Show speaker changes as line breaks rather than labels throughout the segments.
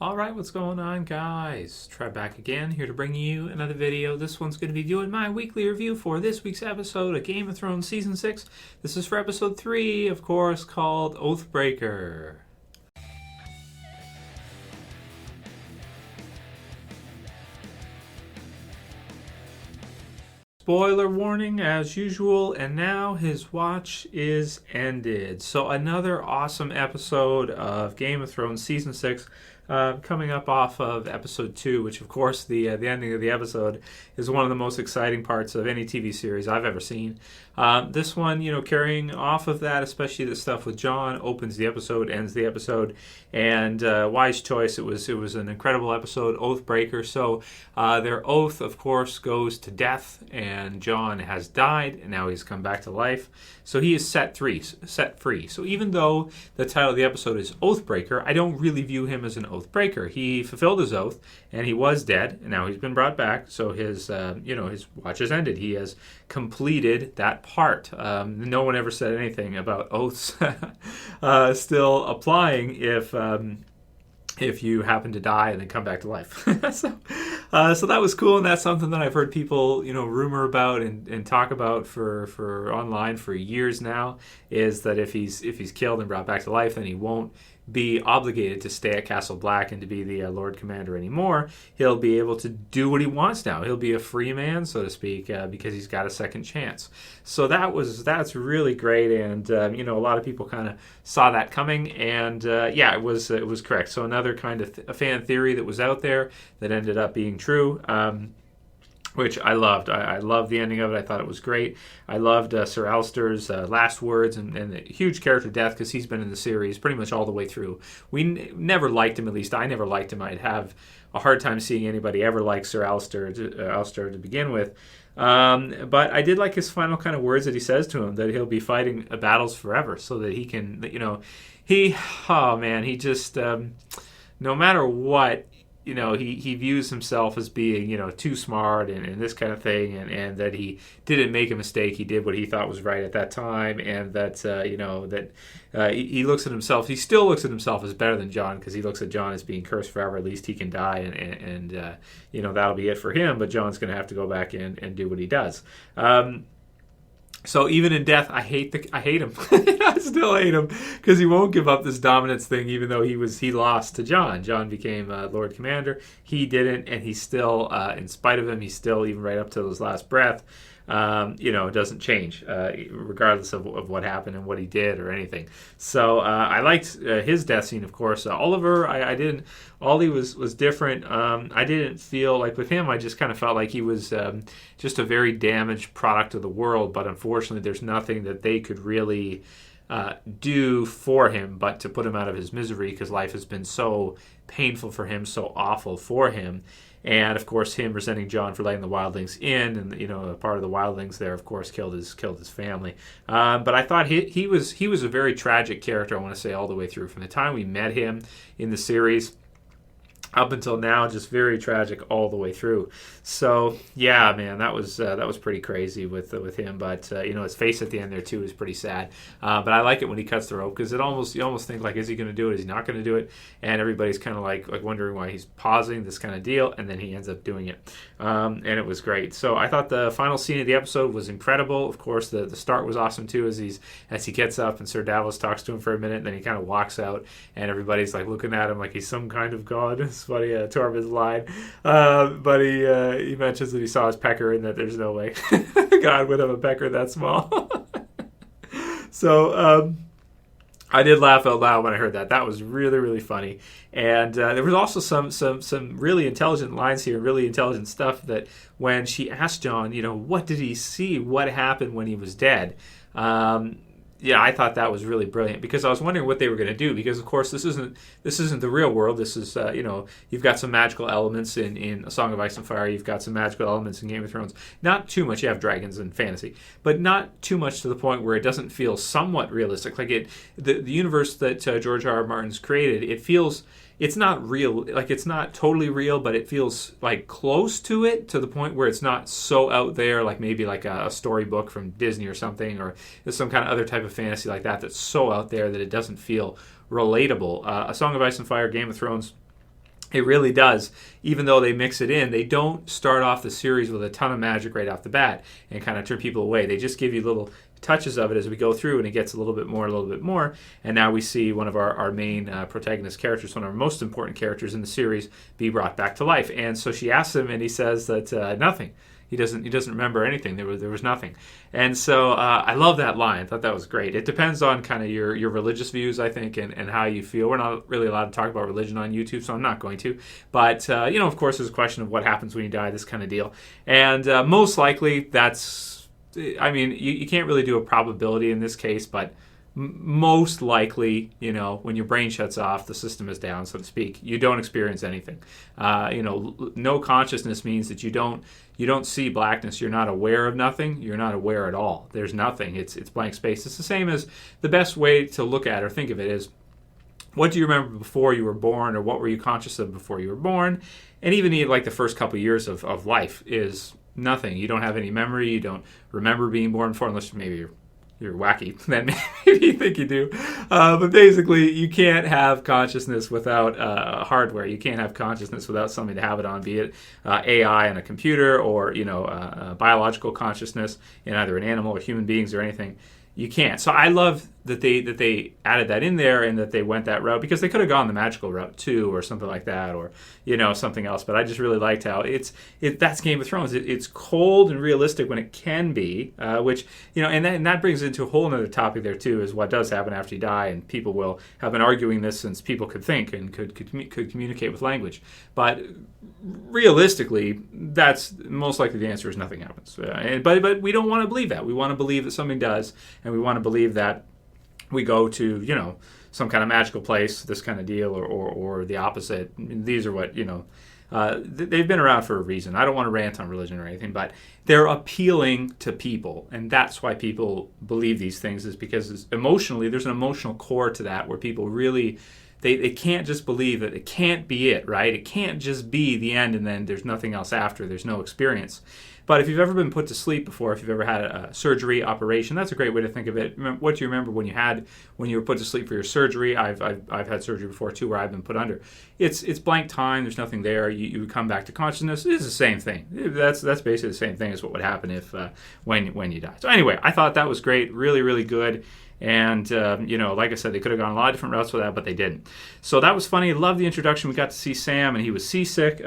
Alright, what's going on, guys? Trev back again, here to bring you another video. This one's going to be doing my weekly review for this week's episode of Game of Thrones Season 6. This is for episode 3, of course, called Oathbreaker. Spoiler warning as usual, and now his watch is ended. So another awesome episode of Game of Thrones Season 6, coming up off of episode 2, which of course the ending of the episode is one of the most exciting parts of any TV series I've ever seen. This one, carrying off of that, especially the stuff with Jon, opens the episode, ends the episode, and wise choice. It was an incredible episode, Oathbreaker. So their oath, of course, goes to death, and Jon has died, and now he's come back to life. So he is set free. So even though the title of the episode is Oathbreaker, I don't really view him as an Oathbreaker. He fulfilled his oath, and he was dead, and now he's been brought back. So his watch has ended. He has completed that part. No one ever said anything about oaths still applying if you happen to die and then come back to life. So that was cool, and that's something that I've heard people, rumor about and talk about for online for years now, is that if he's killed and brought back to life, then he won't be obligated to stay at Castle Black and to be the Lord Commander anymore. He'll be able to do what he wants now. He'll be a free man, so to speak, because he's got a second chance. So that's really great, and a lot of people kind of saw that coming, and it was correct. So another kind of a fan theory that was out there that ended up being true. Which I loved. I loved the ending of it. I thought it was great. I loved Ser Alliser's last words and the huge character death, because he's been in the series pretty much all the way through. We never liked him, at least I never liked him. I'd have a hard time seeing anybody ever like Ser Alliser to begin with. But I did like his final kind of words that he says to him, that he'll be fighting battles forever, so that he can, he just, no matter what, he views himself as being, too smart and this kind of thing, and that he didn't make a mistake. He did what he thought was right at that time, and that, he looks at himself, he still looks at himself as better than Jon, because he looks at Jon as being cursed forever. At least he can die, and that'll be it for him, but Jon's going to have to go back and do what he does. So even in death, I hate him. I still hate him, because he won't give up this dominance thing, even though he lost to Jon. Jon became Lord Commander. He didn't, and he's still, in spite of him, he's still, even right up to his last breath, doesn't change, regardless of what happened and what he did or anything. So I liked his death scene, of course. Oliver, I didn't. Ollie was different. I didn't feel like with him. I just kind of felt like he was just a very damaged product of the world. But unfortunately, there's nothing that they could really do for him but to put him out of his misery, because life has been so painful for him, so awful for him. And of course, him resenting Jon for letting the wildlings in, and a part of the wildlings there, of course, killed his family. But I thought he was a very tragic character. I want to say all the way through, from the time we met him in the series up until now, just very tragic all the way through. So yeah, man, that was pretty crazy with him. But his face at the end there too is pretty sad. But I like it when he cuts the rope, because you almost think like, is he going to do it? Is he not going to do it? And everybody's kind of like wondering why he's pausing this kind of deal, and then he ends up doing it. And it was great. So I thought the final scene of the episode was incredible. Of course, the start was awesome too, as he gets up and Sir Davos talks to him for a minute, and then he kind of walks out, and everybody's like looking at him like he's some kind of god. It's funny, Tormund's line, but he mentions that he saw his pecker, and that there's no way God would have a pecker that small. So I did laugh out loud when I heard that. That was really, really funny. And there was also some really intelligent lines here, really intelligent stuff, that when she asked Jon, what did he see? What happened when he was dead? I thought that was really brilliant, because I was wondering what they were going to do, because of course this isn't the real world. This is you've got some magical elements in A Song of Ice and Fire. You've got some magical elements in Game of Thrones. Not too much. You have dragons and fantasy, but not too much to the point where it doesn't feel somewhat realistic. Like the universe that George R. R. Martin's created, it's not real. Like, it's not totally real, but it feels like close to it, to the point where it's not so out there, like maybe like a storybook from Disney or something, or some kind of other type of fantasy like that's so out there that it doesn't feel relatable. A Song of Ice and Fire, Game of Thrones, It really does. Even though they mix it in, they don't start off the series with a ton of magic right off the bat and kind of turn people away. They just give you little touches of it as we go through, and it gets a little bit more. And now we see one of our main protagonist characters, one of our most important characters in the series, be brought back to life. And so she asks him, and he says that nothing. He doesn't remember anything. There was nothing. And so I love that line. I thought that was great. It depends on kind of your religious views, I think, and how you feel. We're not really allowed to talk about religion on YouTube, so I'm not going to. But, of course, there's a question of what happens when you die, this kind of deal. And most likely that's, you can't really do a probability in this case, but most likely, when your brain shuts off, the system is down, so to speak. You don't experience anything. No consciousness means that you don't see blackness. You're not aware of nothing. You're not aware at all. There's nothing. It's blank space. It's the same as the best way to look at or think of it is, what do you remember before you were born, or what were you conscious of before you were born? And even like the first couple of years of life is nothing. You don't have any memory. You don't remember being born before, unless maybe you're wacky, then maybe you think you do. But basically, you can't have consciousness without hardware. You can't have consciousness without something to have it on, be it AI on a computer or, biological consciousness in either an animal or human beings or anything. You can't. So I love that they added that in there and that they went that route, because they could have gone the magical route too, or something like that, or something else. But I just really liked how that's Game of Thrones. It's cold and realistic when it can be, which and that brings into a whole other topic there too, is what does happen after you die, and people will have been arguing this since people could think and could communicate with language. But realistically, that's most likely the answer is nothing happens. But we don't want to believe that. We want to believe that something does, and we want to believe that we go to, some kind of magical place, this kind of deal, or the opposite. These are what, they've been around for a reason. I don't want to rant on religion or anything, but they're appealing to people. And that's why people believe these things, is because emotionally, there's an emotional core to that where people really, they can't just believe that it can't be it, right? It can't just be the end and then there's nothing else after. There's no experience. But if you've ever been put to sleep before, if you've ever had a surgery, operation, that's a great way to think of it. What do you remember when you were put to sleep for your surgery? I've had surgery before too, where I've been put under. It's blank time. There's nothing there. You come back to consciousness. It's the same thing. That's basically the same thing as what would happen if when you die. So anyway, I thought that was great. Really, really good. And, like I said, they could have gone a lot of different routes with that, but they didn't. So that was funny. Loved the introduction. We got to see Sam, and he was seasick.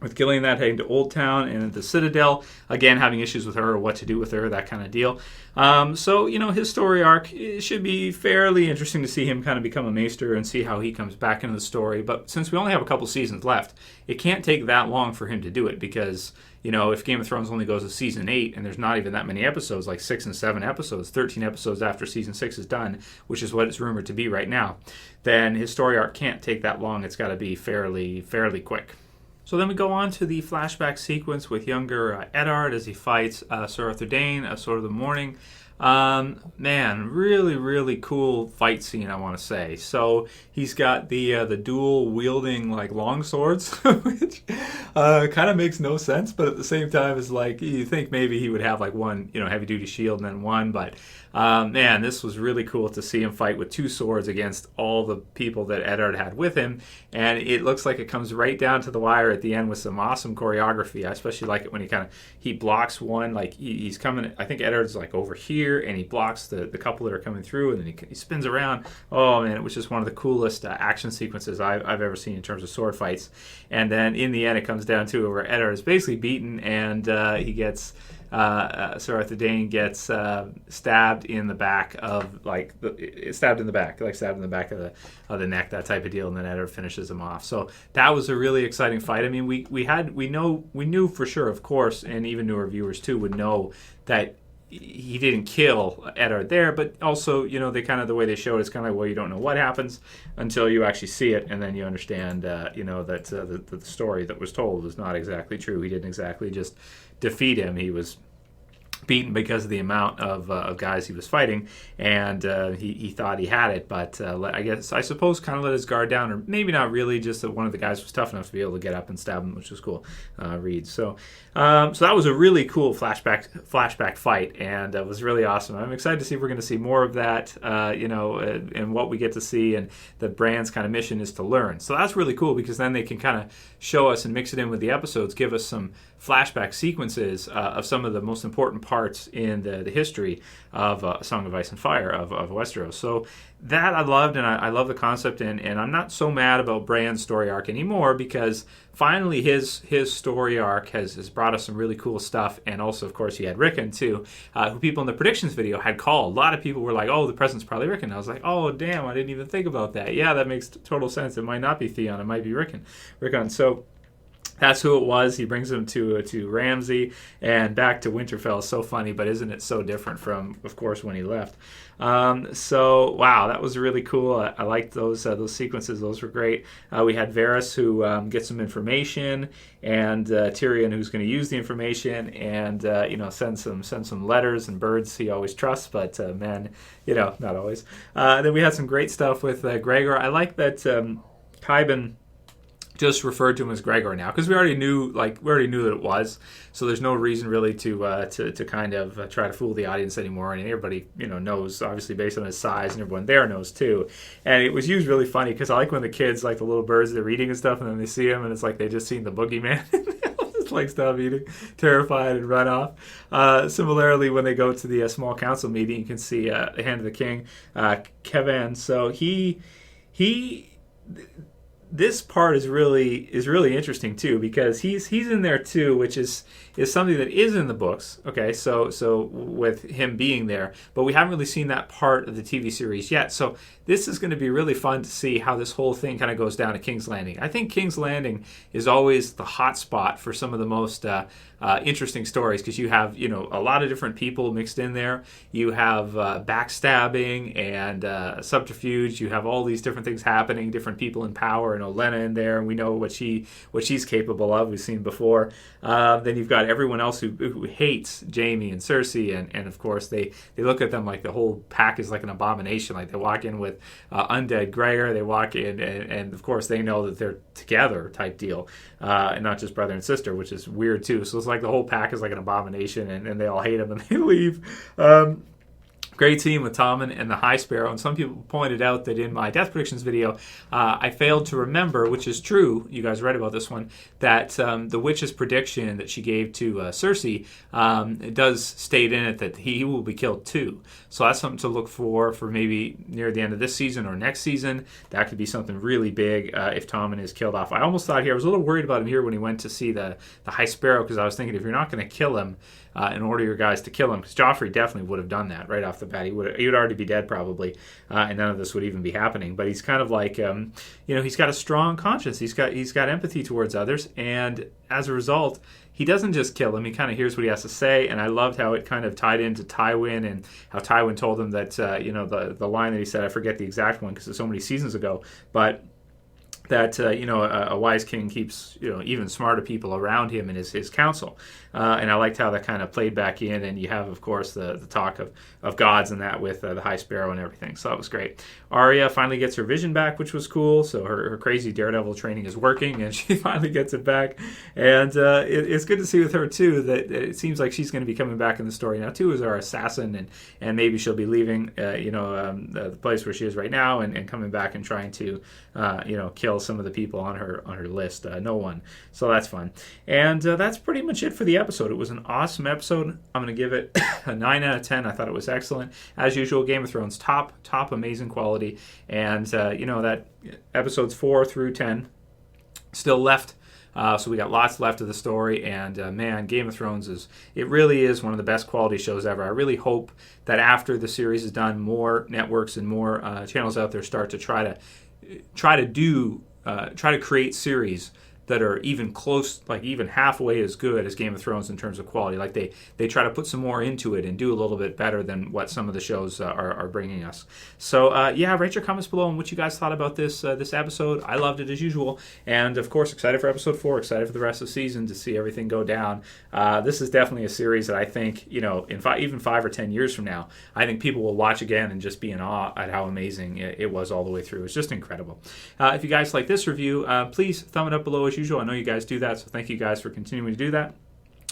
With Gillian heading to Old Town and the Citadel, again, having issues with her, or what to do with her, that kind of deal. So, his story arc, it should be fairly interesting to see him kind of become a maester and see how he comes back into the story. But since we only have a couple seasons left, it can't take that long for him to do it, because, if Game of Thrones only goes to season 8 and there's not even that many episodes, like 6 and 7 episodes, 13 episodes after season 6 is done, which is what it's rumored to be right now, then his story arc can't take that long. It's got to be fairly quick. So then we go on to the flashback sequence with younger Eddard as he fights Sir Dayne, Sword of the Morning. Man, really, really cool fight scene, I want to say. So he's got the dual wielding like long swords, which kind of makes no sense, but at the same time is like, you think maybe he would have like one, heavy duty shield and then one, but man, this was really cool to see him fight with two swords against all the people that Eddard had with him, and it looks like it comes right down to the wire at the end with some awesome choreography. I especially like it when he blocks one, like he's coming, I think Eddard's like over here, and he blocks the couple that are coming through, and then he spins around. Oh man, it was just one of the coolest action sequences I've ever seen in terms of sword fights. And then in the end, it comes down to where Eddard is basically beaten, and he gets Sir Dayne gets stabbed in the back of stabbed in the back of the neck, that type of deal, and then Eddard finishes him off. So that was a really exciting fight. I mean, we knew for sure, of course, and even newer viewers too would know that he didn't kill Eddard there, but also, they kind of, the way they show it, it's kind of like, well, you don't know what happens until you actually see it, and then you understand, that the story that was told was not exactly true. He didn't exactly just defeat him. He was beaten because of the amount of guys he was fighting, and he thought he had it, but I suppose kind of let his guard down, or maybe not really, just that one of the guys was tough enough to be able to get up and stab him, which was cool. Reed. So that was a really cool flashback fight, and it was really awesome. I'm excited to see if we're going to see more of that, and what we get to see, and the Bran's kind of mission is to learn. So that's really cool, because then they can kind of show us and mix it in with the episodes, give us some flashback sequences of some of the most important parts in the history of Song of Ice and Fire of Westeros. So that I loved, and I love the concept, and I'm not so mad about Bran's story arc anymore, because finally his story arc has brought us some really cool stuff. And also, of course, he had Rickon too, who people in the predictions video had called. A lot of people were like, oh, the present's probably Rickon. I was like, oh, damn, I didn't even think about that. Yeah, that makes total sense. It might not be Theon, it might be Rickon. So that's who it was. He brings him to Ramsay and back to Winterfell. So funny, but isn't it so different from, of course, when he left? So wow, that was really cool. I liked those sequences. Those were great. We had Varys who gets some information, and Tyrion who's going to use the information and send some letters and birds he always trusts, but men, not always. Then we had some great stuff with Gregor. I like that Qyburn just referred to him as Gregor now, because we already knew that it was. So there's no reason really to kind of try to fool the audience anymore. And everybody knows, obviously, based on his size, and everyone there knows too. And it was used really funny, because I like when the kids, like the little birds, they're eating and stuff, and then they see him, and it's like they just seen the boogeyman. Just like stop eating, terrified, and run off. Similarly, when they go to the small council meeting, you can see the Hand of the King, Kevin. So this part is really interesting too, because he's in there too, which is something that is in the books. Okay, so with him being there, but we haven't really seen that part of the TV series yet. So this is going to be really fun to see how this whole thing kind of goes down at King's Landing. I think King's Landing is always the hot spot for some of the most interesting stories, because you have a lot of different people mixed in there. You have backstabbing and subterfuge. You have all these different things happening, different people in power, and Olenna in there, and we know what she's capable of. We've seen before. Then you've got everyone else who hates Jaime and Cersei, and of course they look at them like the whole pack is like an abomination. Like they walk in with undead Gregor, they walk in, and of course they know that they're together type deal, and not just brother and sister, which is weird too. So it's like the whole pack is like an abomination, and they all hate him and they leave. Great team with Tommen and the High Sparrow. And some people pointed out that in my Death Predictions video, I failed to remember, which is true, you guys read about this one, that the witch's prediction that she gave to Cersei, it does state in it that he will be killed too. So that's something to look for maybe near the end of this season or next season. That could be something really big if Tommen is killed off. I almost thought here, I was a little worried about him here when he went to see the High Sparrow, because I was thinking, if you're not going to kill him, and order your guys to kill him, because Joffrey definitely would have done that right off the bat. He would already be dead probably, and none of this would even be happening. But he's kind of like, he's got a strong conscience. He's got empathy towards others, and as a result, he doesn't just kill him. He kind of hears what he has to say, and I loved how it kind of tied into Tywin, and how Tywin told him that, the line that he said, I forget the exact one because it's so many seasons ago, but that a wise king keeps even smarter people around him in his council, and I liked how that kind of played back in. And you have, of course, the talk of gods and that with the High Sparrow and everything. So that was great. Arya finally gets her vision back, which was cool. So her crazy daredevil training is working, and she finally gets it back. And it's good to see with her too that it seems like she's going to be coming back in the story now too as our assassin, and maybe she'll be leaving the place where she is right now and coming back and trying to kill some of the people on her list. No one. So that's fun. And that's pretty much it for the episode. It was an awesome episode. I'm going to give it a 9 out of 10. I thought it was excellent. As usual, Game of Thrones, top amazing quality. And, that episodes 4 through 10 still left. So we got lots left of the story, and man, Game of Thrones really is one of the best quality shows ever. I really hope that after the series is done, more networks and more channels out there start to try to create series that are even close, like even halfway as good as Game of Thrones in terms of quality. Like they try to put some more into it and do a little bit better than what some of the shows are bringing us. So yeah, write your comments below on what you guys thought about this episode. I loved it as usual, and of course excited for episode 4, excited for the rest of the season to see everything go down. This is definitely a series that I think, in even 5 or 10 years from now, I think people will watch again and just be in awe at how amazing it was all the way through. It's just incredible. If you guys like this review, please thumb it up below as usual. I know you guys do that, so thank you guys for continuing to do that.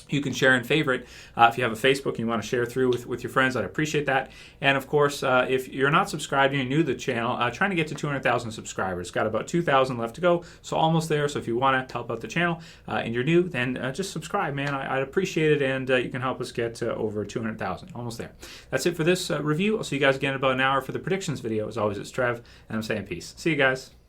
You can share and favorite. If you have a Facebook and you want to share through with your friends, I'd appreciate that. And of course, if you're not subscribed and you're new to the channel, trying to get to 200,000 subscribers. Got about 2,000 left to go, so almost there. So if you want to help out the channel and you're new, then just subscribe, man. I'd appreciate it, and you can help us get to over 200,000. Almost there. That's it for this review. I'll see you guys again in about an hour for the predictions video. As always, it's Trev, and I'm saying peace. See you guys.